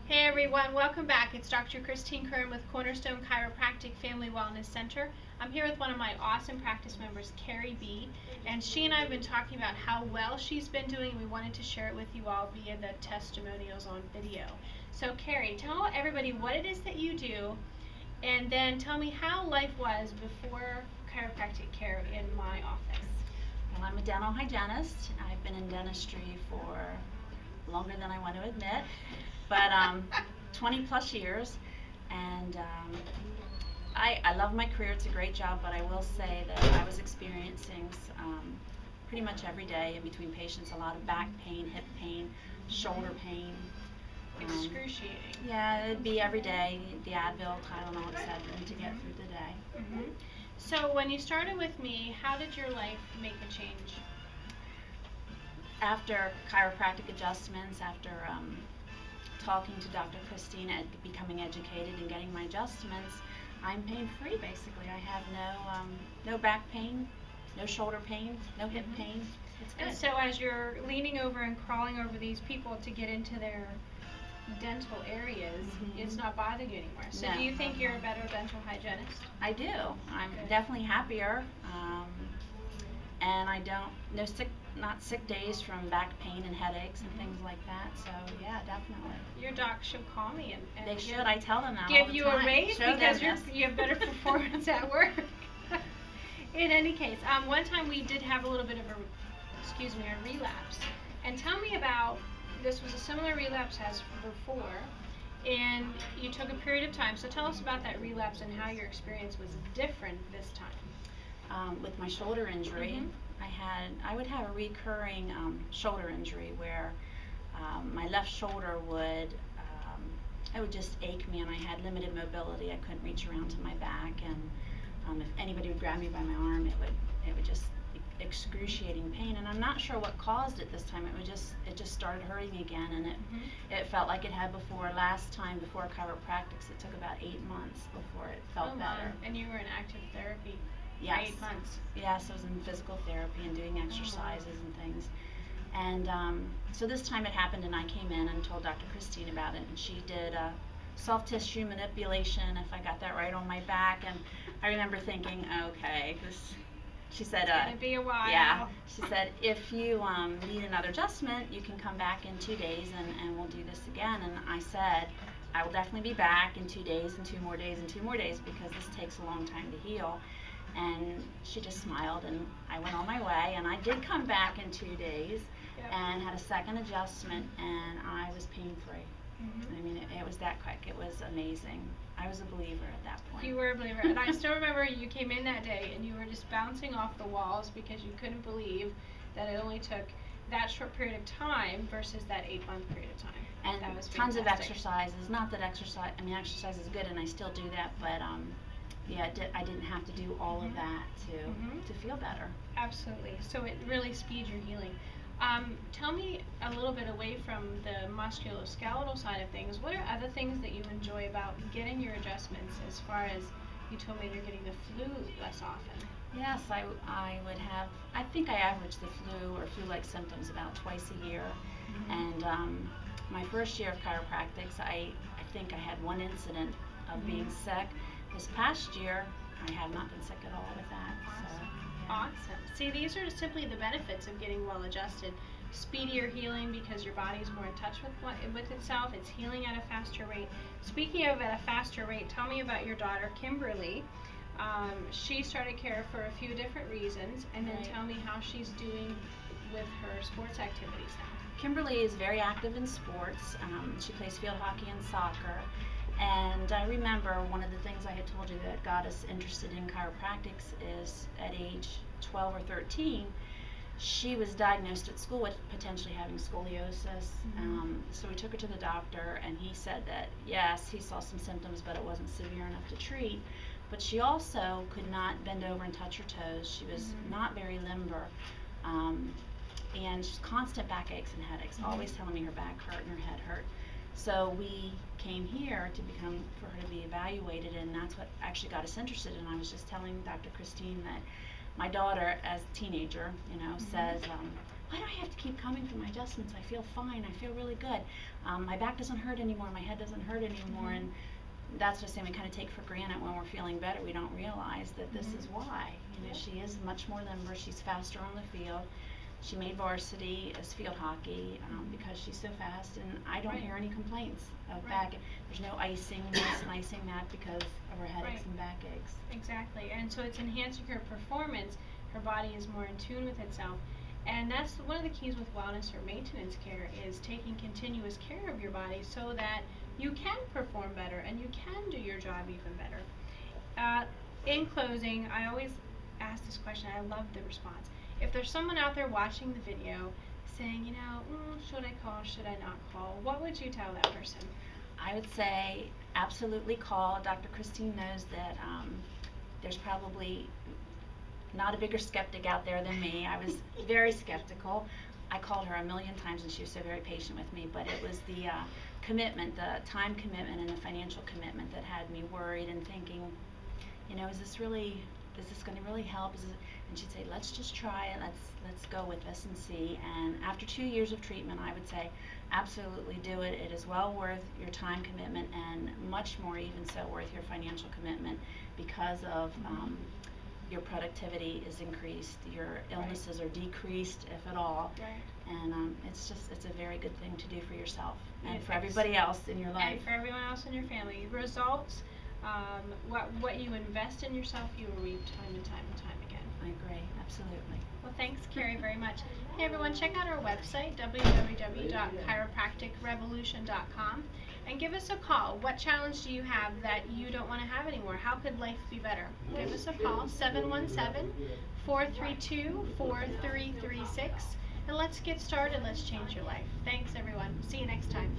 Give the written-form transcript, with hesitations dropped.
Hey everyone, welcome back. It's Dr. Christine Curran with Cornerstone Chiropractic Family Wellness Center. I'm here with one of my awesome practice members, Carrie B. And she and I have been talking about how well she's been doing, and we wanted to share it with you all via the testimonials on video. So Carrie, tell everybody what it is that you do, and then tell me how life was before chiropractic care in my office. Well, I'm a dental hygienist. I've been in dentistry for longer than I want to admit, but 20 plus years, and I love my career. It's a great job, but I will say that I was experiencing pretty much every day in between patients a lot of back pain, hip pain, shoulder pain. Excruciating. Yeah, it'd be every day, the Advil, Tylenol, etc. to get through the day. So when you started with me, how did your life make a change? After chiropractic adjustments, after talking to Dr. Christine and becoming educated and getting my adjustments, I'm pain-free basically. I have no back pain, no shoulder pain, no hip pain. It's good. And so as you're leaning over and crawling over these people to get into their dental areas, it's not bothering you anymore. So No. Do you think you're a better dental hygienist? I do. I'm Good. definitely happier, and I don't, not sick days from back pain and headaches and things like that. So yeah, definitely. Your doc should call me and They should. I tell them that all give the you time. a raise Show because them you have better performance at work. In any case, one time we did have a little bit of a relapse. And tell me about, this was a similar relapse as before, and you took a period of time. So tell us about that relapse and how your experience was different this time. With my shoulder injury, I would have a recurring shoulder injury where my left shoulder would it would just ache me, and I had limited mobility. I couldn't reach around to my back, and if anybody would grab me by my arm, it would just excruciating pain. And I'm not sure what caused it this time. It just started hurting again, and it felt like it had before. Last time before chiropractics, it took about 8 months before it felt better. And you were in active therapy. Yes. 8 months. Yes, I was in physical therapy and doing exercises and things. And so this time it happened, and I came in and told Dr. Christine about it, and she did a soft tissue manipulation, if I got that right, on my back. And I remember thinking, okay, she said, it's gonna be a while. Yeah, she said, if you need another adjustment, you can come back in 2 days and we'll do this again. And I said, I will definitely be back in 2 days and 2 more days and 2 more days, because this takes a long time to heal. And she just smiled, and I went on my way, and I did come back in 2 days and had a second adjustment, and I was pain-free. I mean, it was that quick. It was amazing. I was a believer at that point. You were a believer. And I still remember you came in that day and you were just bouncing off the walls because you couldn't believe that it only took that short period of time versus that 8-month period of time. And that was tons of fantastic. exercises. Not that exercise is good, and I still do that, but yeah, I didn't have to do all of that to feel better. Absolutely. So it really speeds your healing. Tell me a little bit away from the musculoskeletal side of things. What are other things that you enjoy about getting your adjustments, as far as you told me you're getting the flu less often? Yes, I would have, I think I average the flu or flu-like symptoms about twice a year. And my first year of chiropractics, I think I had one incident of being sick. This past year, I have not been sick at all with that. Awesome. See, these are simply the benefits of getting well adjusted. Speedier healing because your body's more in touch with itself. It's healing at a faster rate. Speaking of at a faster rate, tell me about your daughter, Kimberly. She started care for a few different reasons, and then tell me how she's doing with her sports activities now. Kimberly is very active in sports. She plays field hockey and soccer. And I remember one of the things I had told you that got us interested in chiropractics is at age 12 or 13, she was diagnosed at school with potentially having scoliosis. So we took her to the doctor, and he said that yes, he saw some symptoms, but it wasn't severe enough to treat. But she also could not bend over and touch her toes. She was not very limber. And just constant backaches and headaches, always telling me her back hurt and her head hurt. So we came here for her to be evaluated, and that's what actually got us interested. And I was just telling Dr. Christine that my daughter, as a teenager, says why do I have to keep coming for my adjustments? I feel fine. I feel really good. My back doesn't hurt anymore. My head doesn't hurt anymore. And that's just something we kind of take for granted when we're feeling better. We don't realize that this is why. You know, she is much more than her. She's faster on the field. She made varsity as field hockey because she's so fast, and I don't hear any complaints of back. There's no icing this and icing that because of her headaches and backaches. Exactly, and so it's enhancing her performance. Her body is more in tune with itself, and that's one of the keys with wellness or maintenance care is taking continuous care of your body so that you can perform better and you can do your job even better. In closing, I always ask this question. I love the response. If there's someone out there watching the video saying, you know, should I call, should I not call, what would you tell that person? I would say absolutely call. Dr. Christine knows that there's probably not a bigger skeptic out there than me. I was very skeptical. I called her a million times and she was so very patient with me, but it was the commitment, the time commitment and the financial commitment that had me worried and thinking, you know, is this going to really help? And she'd say, let's just try it, let's go with this and see. And after 2 years of treatment, I would say absolutely do it. It is well worth your time commitment and much more even so worth your financial commitment because of your productivity is increased, your illnesses are decreased, if at all. And it's a very good thing to do for yourself and for everybody else in your life. And for everyone else in your family. Results, what you invest in yourself, you will reap time and time and time again. I agree, absolutely. Well, thanks, Carrie, very much. Hey, everyone, check out our website, www.chiropracticrevolution.com, and give us a call. What challenge do you have that you don't want to have anymore? How could life be better? Give us a call, 717-432-4336, and let's get started. Let's change your life. Thanks, everyone. See you next time.